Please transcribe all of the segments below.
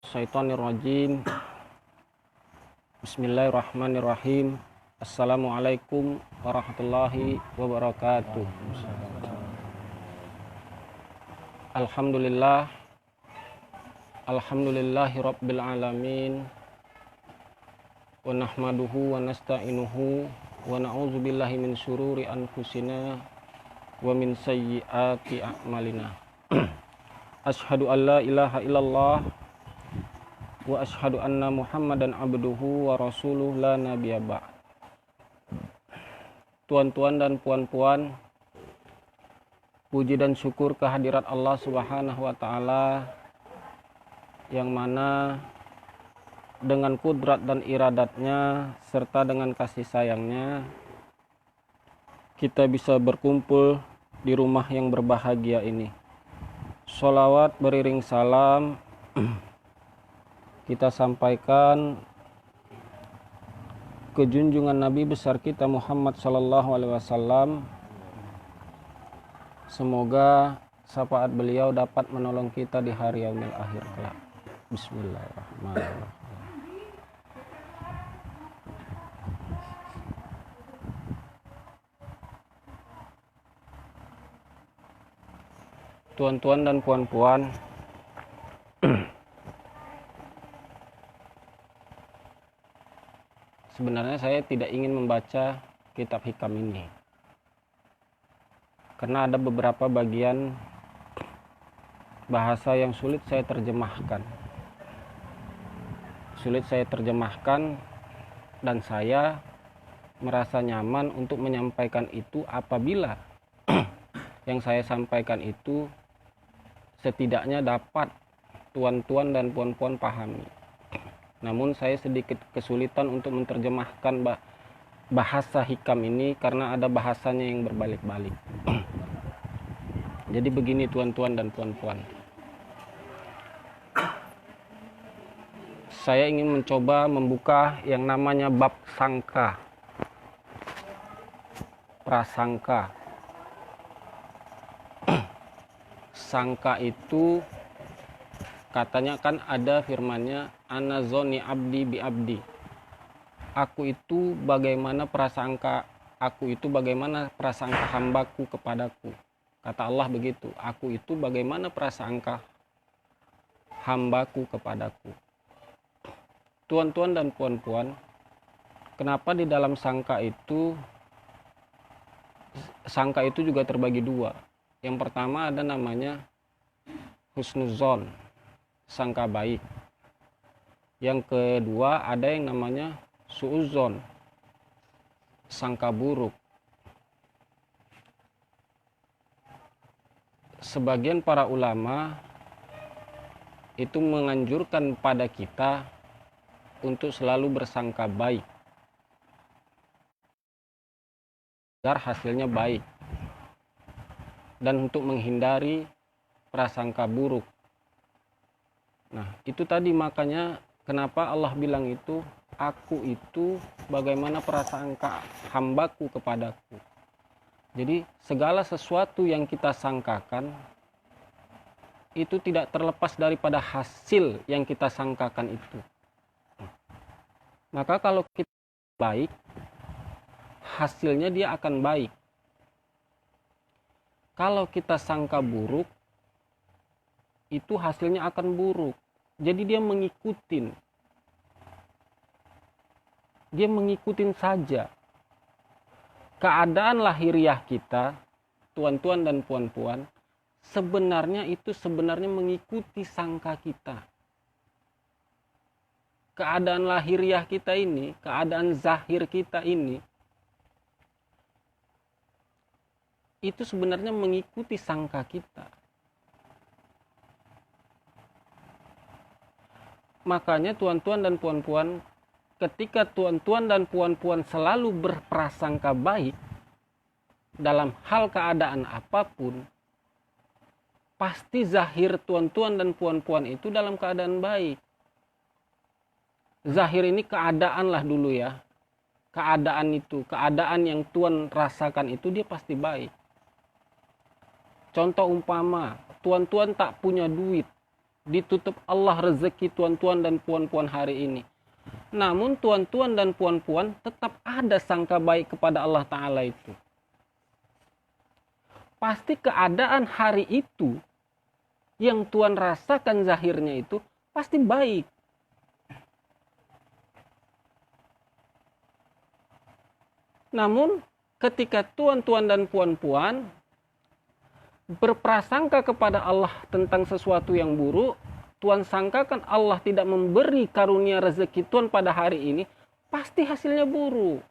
Syaitonirrajim. Bismillahirrahmanirrahim. Assalamualaikum warahmatullahi wabarakatuh. Alhamdulillahi rabbil alamin. Wa nahmaduhu wa nasta'inuhu wa na'udzu billahi min syururi anfusina wa min sayyiati a'malina. Asyhadu an la ilaha illallah wa asyhadu anna Muhammadan abduhu wa rasuluh la nabiyya ba'd. Tuan-tuan dan puan-puan, puji dan syukur kehadirat Allah Subhanahu wa taala yang mana dengan kudrat dan iradatnya serta dengan kasih sayangnya kita bisa berkumpul di rumah yang berbahagia ini. Sholawat beriring salam kita sampaikan ke junjungan Nabi besar kita Muhammad sallallahu alaihi wasallam. Semoga syafaat beliau dapat menolong kita di hari yaumil akhir kelak. Bismillahirrahmanirrahim. Tuan-tuan dan puan-puan, sebenarnya saya tidak ingin membaca kitab hikam ini karena ada beberapa bagian bahasa yang sulit saya terjemahkan. Dan saya merasa nyaman untuk menyampaikan itu apabila yang saya sampaikan itu setidaknya dapat tuan-tuan dan puan-puan pahami. Namun saya sedikit kesulitan untuk menerjemahkan bahasa hikam ini karena ada bahasanya yang berbalik-balik. Jadi begini tuan-tuan dan puan-puan. Saya ingin mencoba membuka yang namanya bab sangka. Prasangka. Sangka itu katanya kan ada firmannya ana zoni abdi bi abdi. Aku itu bagaimana prasangka hambaku kepadaku. Kata Allah begitu, aku itu bagaimana prasangka hambaku kepadaku. Tuan-tuan dan puan-puan, kenapa di dalam sangka itu juga terbagi dua. Yang pertama ada namanya husnuzon, sangka baik. Yang kedua ada yang namanya suuzon, sangka buruk. Sebagian para ulama itu menganjurkan pada kita untuk selalu bersangka baik agar hasilnya baik, dan untuk menghindari prasangka buruk. Nah, itu tadi makanya kenapa Allah bilang itu, aku itu bagaimana prasangka hambaku kepadaku. Jadi segala sesuatu yang kita sangkakan itu tidak terlepas daripada hasil yang kita sangkakan itu. Maka kalau kita baik, hasilnya dia akan baik. Kalau kita sangka buruk, itu hasilnya akan buruk. Jadi dia mengikutin saja. Keadaan lahiriah kita, tuan-tuan dan puan-puan, sebenarnya mengikuti sangka kita. Keadaan lahiriah kita ini, keadaan zahir kita ini, itu sebenarnya mengikuti sangka kita. Makanya tuan-tuan dan puan-puan, ketika tuan-tuan dan puan-puan selalu berprasangka baik dalam hal keadaan apapun, pasti zahir tuan-tuan dan puan-puan itu dalam keadaan baik. Zahir ini keadaan lah dulu ya. Keadaan yang tuan rasakan itu dia pasti baik. Contoh umpama, tuan-tuan tak punya duit, ditutup Allah rezeki tuan-tuan dan puan-puan hari ini. Namun tuan-tuan dan puan-puan tetap ada sangka baik kepada Allah Ta'ala itu. Pasti keadaan hari itu yang tuan rasakan zahirnya itu pasti baik. Namun ketika tuan-tuan dan puan-puan berprasangka kepada Allah tentang sesuatu yang buruk, tuan sangkakan Allah tidak memberi karunia rezeki tuan pada hari ini, pasti hasilnya buruk.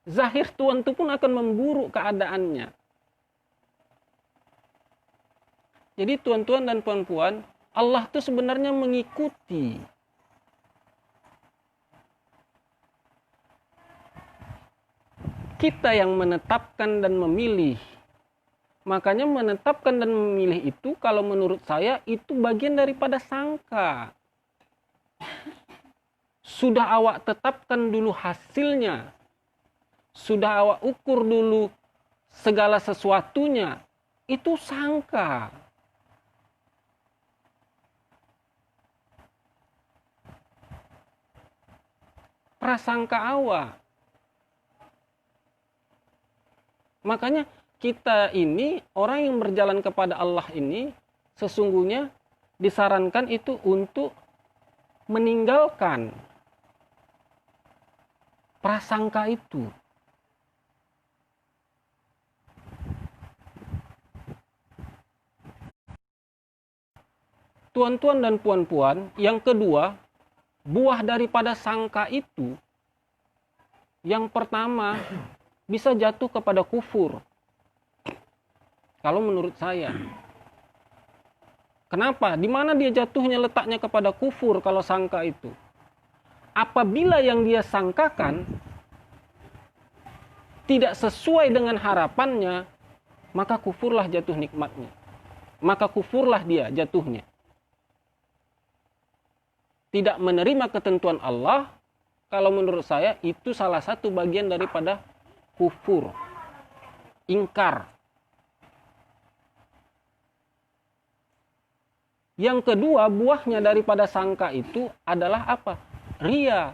Zahir tuan itu pun akan memburuk keadaannya. Jadi tuan-tuan dan puan-puan, Allah itu sebenarnya mengikuti. Kita yang menetapkan dan memilih. Makanya menetapkan dan memilih itu kalau menurut saya itu bagian daripada sangka. Sudah awak tetapkan dulu hasilnya. Sudah awak ukur dulu segala sesuatunya. Itu sangka. Prasangka awak. Makanya kita ini, orang yang berjalan kepada Allah ini, sesungguhnya disarankan itu untuk meninggalkan prasangka itu. Tuan-tuan dan puan-puan, yang kedua, buah daripada sangka itu, yang pertama, bisa jatuh kepada kufur. Kalau menurut saya. Kenapa? Di mana dia jatuhnya letaknya kepada kufur kalau sangka itu? Apabila yang dia sangkakan tidak sesuai dengan harapannya, maka kufurlah jatuh nikmatnya. Maka kufurlah dia jatuhnya. Tidak menerima ketentuan Allah, kalau menurut saya itu salah satu bagian daripada kufur, ingkar. Yang kedua, buahnya daripada sangka itu adalah apa? Ria.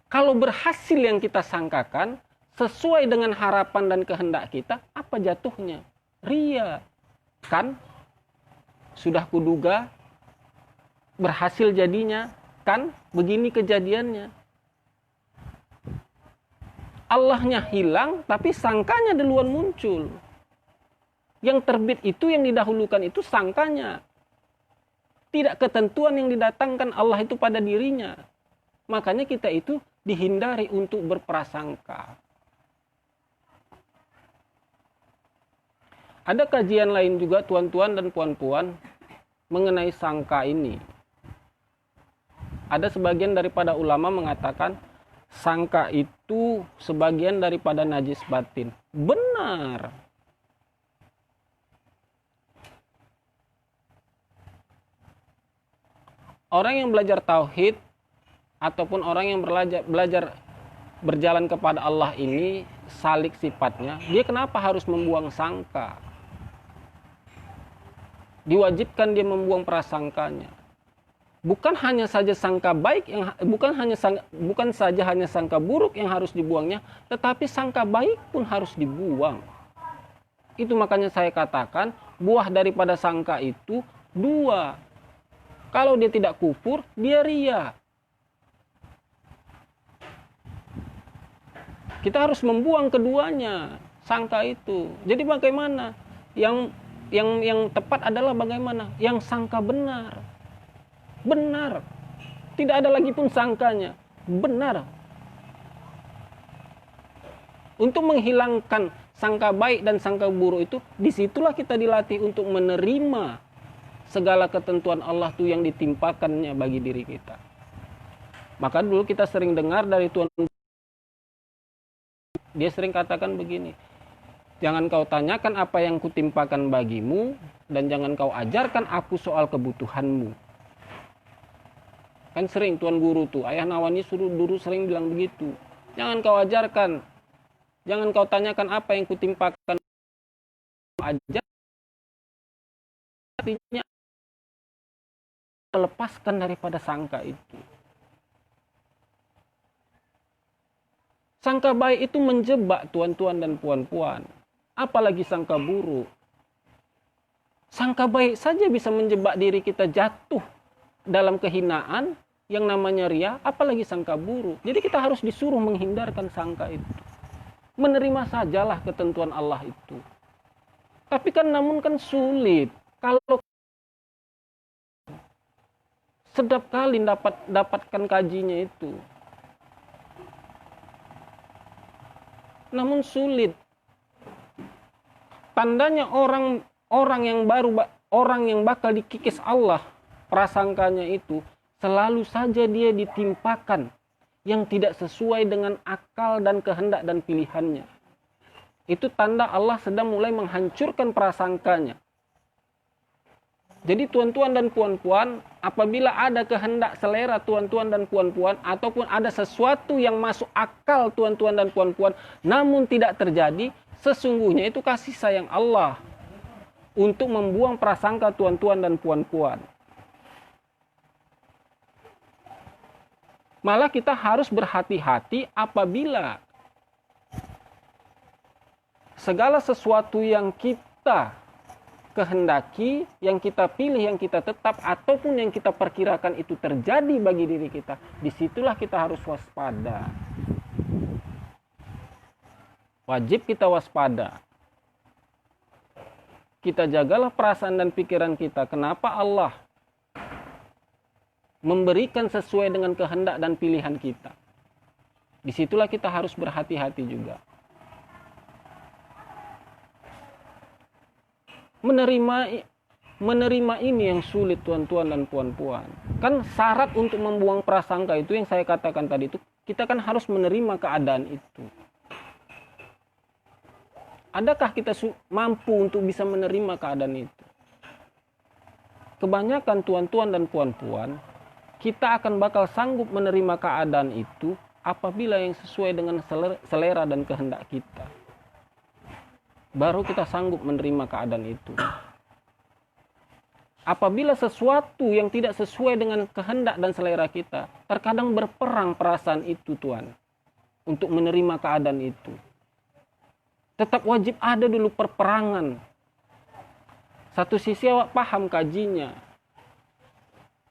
Kalau berhasil yang kita sangkakan, sesuai dengan harapan dan kehendak kita, apa jatuhnya? Ria. Kan? Sudah kuduga, berhasil jadinya. Kan? Begini kejadiannya. Allahnya hilang, tapi sangkanya duluan muncul. Yang terbit itu, yang didahulukan itu sangkanya. Tidak ketentuan yang didatangkan Allah itu pada dirinya. Makanya kita itu dihindari untuk berprasangka. Ada kajian lain juga tuan-tuan dan puan-puan mengenai sangka ini. Ada sebagian daripada ulama mengatakan sangka itu sebagian daripada najis batin. Benar. Orang yang belajar tauhid ataupun orang yang belajar berjalan kepada Allah ini salik sifatnya, dia kenapa harus membuang sangka? Diwajibkan dia membuang prasangkanya. Bukan hanya saja sangka baik yang bukan saja hanya sangka buruk yang harus dibuangnya, tetapi sangka baik pun harus dibuang. Itu makanya saya katakan buah daripada sangka itu dua. Kalau dia tidak kufur, dia ria. Kita harus membuang keduanya, sangka itu. Jadi bagaimana? Yang tepat adalah bagaimana? Yang sangka benar. Benar. Tidak ada lagi pun sangkanya. Benar. Untuk menghilangkan sangka baik dan sangka buruk itu, disitulah kita dilatih untuk menerima segala ketentuan Allah itu yang ditimpakannya bagi diri kita. Maka dulu kita sering dengar dari Tuhan, dia sering katakan begini, jangan kau tanyakan apa yang kutimpakan bagimu, dan jangan kau ajarkan aku soal kebutuhanmu. Kan sering Tuan Guru tuh, Ayah Nawani dulu sering bilang begitu. Jangan kau ajarkan, jangan kau tanyakan apa yang kutimpakan ajar artinya melepaskan daripada sangka itu. Sangka baik itu menjebak tuan-tuan dan puan-puan, apalagi sangka buruk. Sangka baik saja bisa menjebak diri kita jatuh dalam kehinaan yang namanya ria, apalagi sangka buruk. Jadi kita harus disuruh menghindarkan sangka itu. Menerima sajalah ketentuan Allah itu. Tapi kan namun kan sulit. Kalau sedap kali dapatkan kajinya itu. Namun sulit. Tandanya orang yang bakal dikikis Allah prasangkanya itu selalu saja dia ditimpakan yang tidak sesuai dengan akal dan kehendak dan pilihannya. Itu tanda Allah sedang mulai menghancurkan prasangkanya. Jadi tuan-tuan dan puan-puan, apabila ada kehendak selera tuan-tuan dan puan-puan, ataupun ada sesuatu yang masuk akal tuan-tuan dan puan-puan, namun tidak terjadi, sesungguhnya itu kasih sayang Allah untuk membuang prasangka tuan-tuan dan puan-puan. Malah kita harus berhati-hati apabila segala sesuatu yang kita kehendaki, yang kita pilih, yang kita tetap, ataupun yang kita perkirakan itu terjadi bagi diri kita, disitulah kita harus waspada. Wajib kita waspada. Kita jagalah perasaan dan pikiran kita. Kenapa Allah memberikan sesuai dengan kehendak dan pilihan kita? Disitulah kita harus berhati-hati juga. Menerima ini yang sulit tuan-tuan dan puan-puan. Kan syarat untuk membuang prasangka itu yang saya katakan tadi itu, kita kan harus menerima keadaan itu. Adakah kita mampu untuk bisa menerima keadaan itu? Kebanyakan tuan-tuan dan puan-puan, kita akan bakal sanggup menerima keadaan itu apabila yang sesuai dengan selera dan kehendak kita. Baru kita sanggup menerima keadaan itu. Apabila sesuatu yang tidak sesuai dengan kehendak dan selera kita, terkadang berperang perasaan itu, Tuan, untuk menerima keadaan itu. Tetap wajib ada dulu perperangan. Satu sisi awak paham kajinya.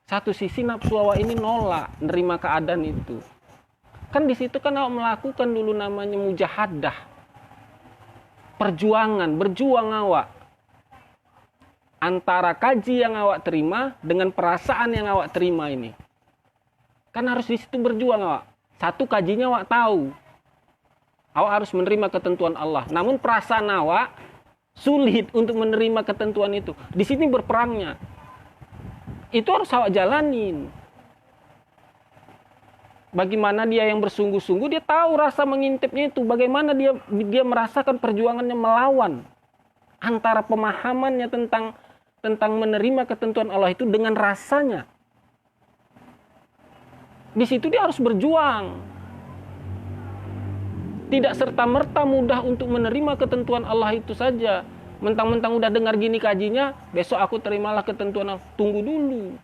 Satu sisi nafsu awak ini nolak menerima keadaan itu. Kan di situ kan awak melakukan dulu namanya mujahadah. Perjuangan, berjuang awak antara kaji yang awak terima dengan perasaan yang awak terima ini. Kan harus di situ berjuang awak. Satu, kajinya awak tahu. Awak harus menerima ketentuan Allah. Namun perasaan awak sulit untuk menerima ketentuan itu. Di sini berperangnya. Itu harus awak jalanin. Bagaimana dia yang bersungguh-sungguh, dia tahu rasa mengintipnya itu. Bagaimana dia merasakan perjuangannya melawan antara pemahamannya tentang menerima ketentuan Allah itu dengan rasanya. Di situ dia harus berjuang. Tidak serta-merta mudah untuk menerima ketentuan Allah itu saja. Mentang-mentang udah dengar gini kajinya, besok aku terimalah ketentuan Allah. Tunggu dulu.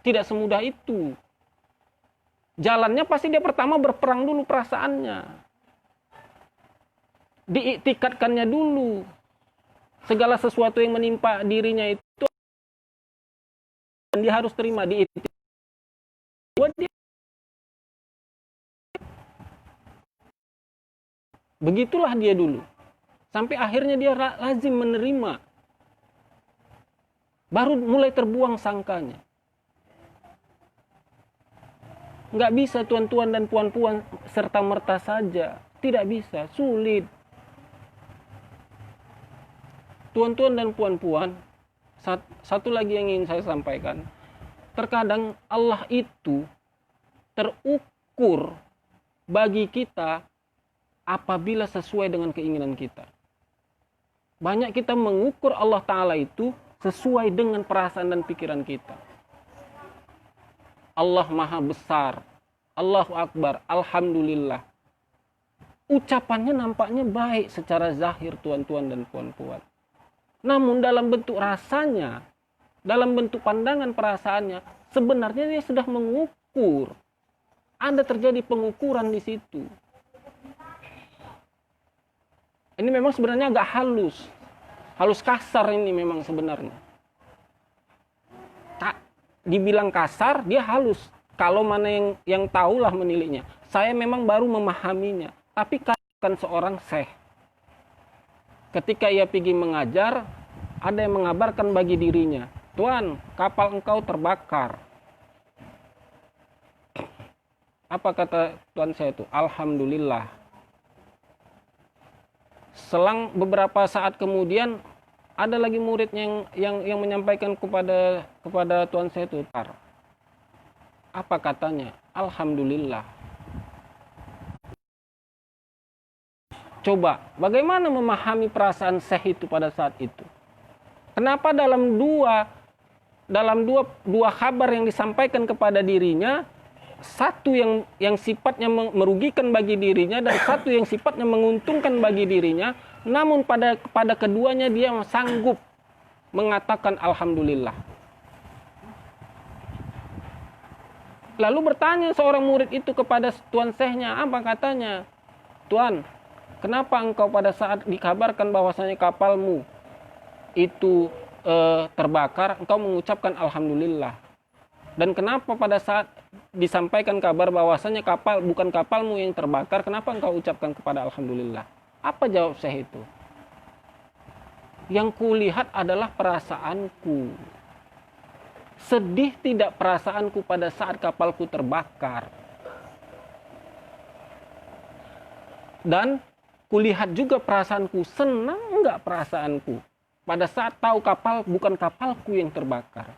Tidak semudah itu. Jalannya pasti dia pertama berperang dulu perasaannya. Diiktikadkannya dulu. Segala sesuatu yang menimpa dirinya itu dia harus terima, diiktikad. Begitulah dia dulu. Sampai akhirnya dia lazim menerima. Baru mulai terbuang sangkanya. Nggak bisa tuan-tuan dan puan-puan serta-merta saja. Tidak bisa, sulit. Tuan-tuan dan puan-puan, satu lagi yang ingin saya sampaikan. Terkadang Allah itu terukur bagi kita apabila sesuai dengan keinginan kita. Banyak kita mengukur Allah Ta'ala itu sesuai dengan perasaan dan pikiran kita. Allah Maha Besar, Allahu Akbar, Alhamdulillah. Ucapannya nampaknya baik secara zahir tuan-tuan dan puan-puan. Namun dalam bentuk rasanya, dalam bentuk pandangan perasaannya, sebenarnya dia sudah mengukur. Ada terjadi pengukuran di situ. Ini memang sebenarnya agak halus kasar ini memang sebenarnya. Tak dibilang kasar, dia halus. Kalau mana yang tahulah menilainya. Saya memang baru memahaminya. Tapi kan seorang syekh. Ketika ia pergi mengajar, ada yang mengabarkan bagi dirinya, "Tuan, kapal engkau terbakar." Apa kata tuan saya itu? "Alhamdulillah." Selang beberapa saat kemudian ada lagi murid yang menyampaikan kepada tuan saya itu, apa katanya? "Alhamdulillah." Coba, bagaimana memahami perasaan syekh itu pada saat itu? Kenapa dalam dua kabar yang disampaikan kepada dirinya, satu yang sifatnya merugikan bagi dirinya dan satu yang sifatnya menguntungkan bagi dirinya, namun pada keduanya dia sanggup mengatakan alhamdulillah. Lalu bertanya seorang murid itu kepada tuan syekhnya, apa katanya? "Tuan, kenapa engkau pada saat dikabarkan bahwasanya kapalmu itu terbakar, engkau mengucapkan alhamdulillah? Dan kenapa pada saat disampaikan kabar bahwasanya bukan kapalmu yang terbakar, kenapa engkau ucapkan kepada alhamdulillah?" Apa jawab syekh itu? "Yang kulihat adalah perasaanku. Sedih tidak perasaanku pada saat kapalku terbakar. Dan kulihat juga perasaanku, senang enggak perasaanku pada saat tahu bukan kapalku yang terbakar."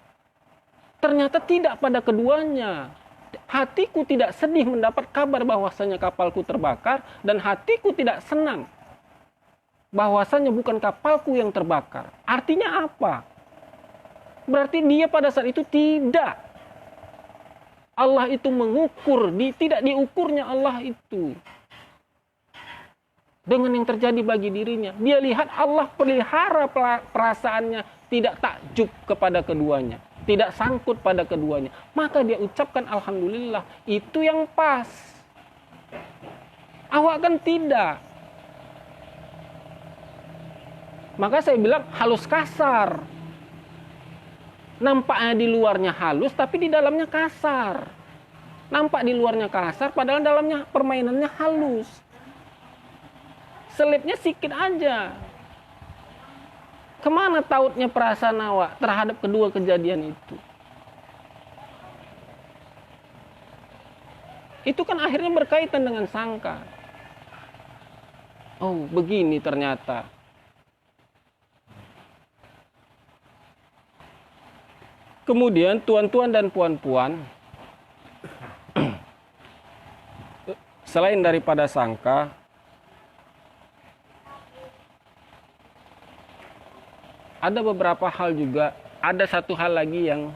Ternyata tidak pada keduanya. Hatiku tidak sedih mendapat kabar bahwasanya kapalku terbakar, dan hatiku tidak senang bahwasanya bukan kapalku yang terbakar. Artinya apa? Berarti dia pada saat itu tidak. Allah itu mengukur, tidak diukurnya Allah itu dengan yang terjadi bagi dirinya. Dia lihat Allah pelihara perasaannya, tidak takjub kepada keduanya, tidak sangkut pada keduanya. Maka dia ucapkan alhamdulillah. Itu yang pas. Awak kan tidak. Maka saya bilang halus kasar. Nampaknya di luarnya halus, tapi di dalamnya kasar. Nampak di luarnya kasar, padahal dalamnya permainannya halus. Selipnya sikit aja. Kemana tautnya perasaan awak terhadap kedua kejadian itu? Itu kan akhirnya berkaitan dengan sangka. Oh, begini ternyata. Kemudian tuan-tuan dan puan-puan, selain daripada sangka, ada beberapa hal juga, ada satu hal lagi yang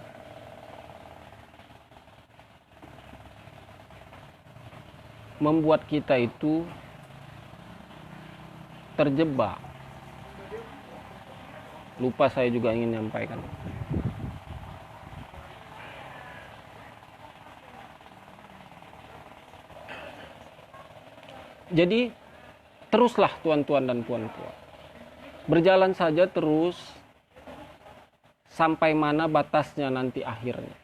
membuat kita itu terjebak. Lupa saya juga ingin menyampaikan. Jadi teruslah tuan-tuan dan puan-puan. Berjalan saja terus sampai mana batasnya nanti akhirnya.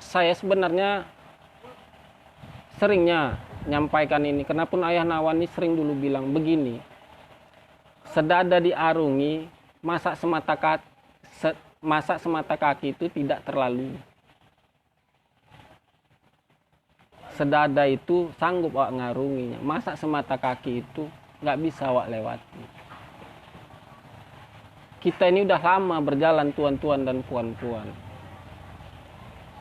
Saya sebenarnya seringnya nyampaikan ini. Kenapa Ayah Nawani sering dulu bilang begini. Sedada diarungi, masak semata kaki itu tidak terlalu. Sedada itu sanggup awak ngarunginya. Masa semata kaki itu nggak bisa awak lewati. Kita ini udah lama berjalan tuan-tuan dan puan-puan.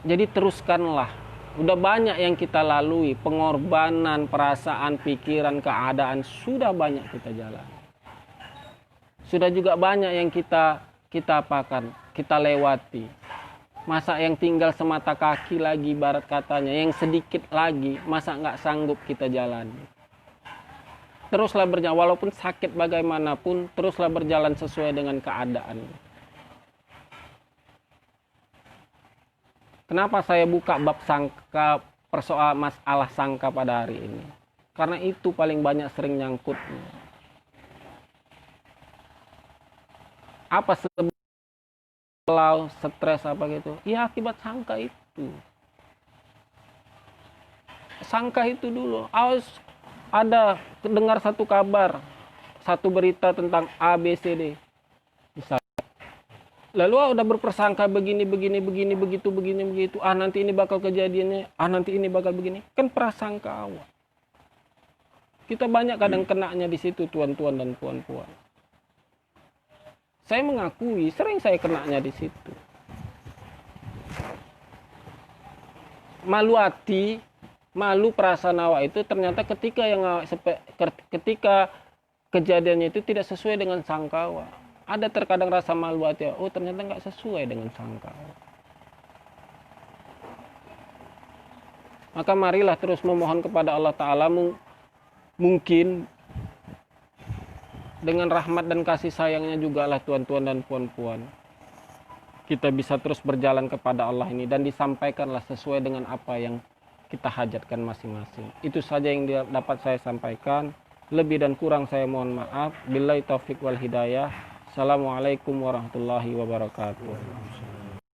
Jadi teruskanlah. Udah banyak yang kita lalui. Pengorbanan, perasaan, pikiran, keadaan. Sudah banyak kita jalan. Sudah juga banyak yang kita apakan, kita lewati. Masa yang tinggal semata kaki lagi, barat katanya, yang sedikit lagi, masa nggak sanggup kita jalani. teruslah berjalan, walaupun sakit bagaimanapun, teruslah berjalan sesuai dengan keadaan. Kenapa saya buka bab sangka, persoalan masalah sangka pada hari ini? Karena itu paling banyak sering nyangkutnya. Apa sebab stres apa gitu? Ya akibat sangka itu. Sangka itu dulu. Ada dengar satu kabar, satu berita tentang A, B, C, D. Misalnya. Lalu udah berpersangka begini, begitu. Nanti ini bakal kejadiannya. Nanti ini bakal begini. Kan prasangka awal. Kita banyak kadang kenanya di situ, tuan-tuan dan puan-puan. Saya mengakui, sering saya kenanya di situ. Malu hati, malu perasaan awak itu ternyata ketika kejadiannya itu tidak sesuai dengan sangka awak. Ada terkadang rasa malu hati, oh ternyata nggak sesuai dengan sangka awak. Maka marilah terus memohon kepada Allah Ta'ala, mungkin dengan rahmat dan kasih sayangnya juga lah tuan-tuan dan puan-puan, kita bisa terus berjalan kepada Allah ini dan disampaikanlah sesuai dengan apa yang kita hajatkan masing-masing. Itu saja yang dapat saya sampaikan. Lebih dan kurang saya mohon maaf. Billahi taufik wal hidayah. Assalamualaikum warahmatullahi wabarakatuh.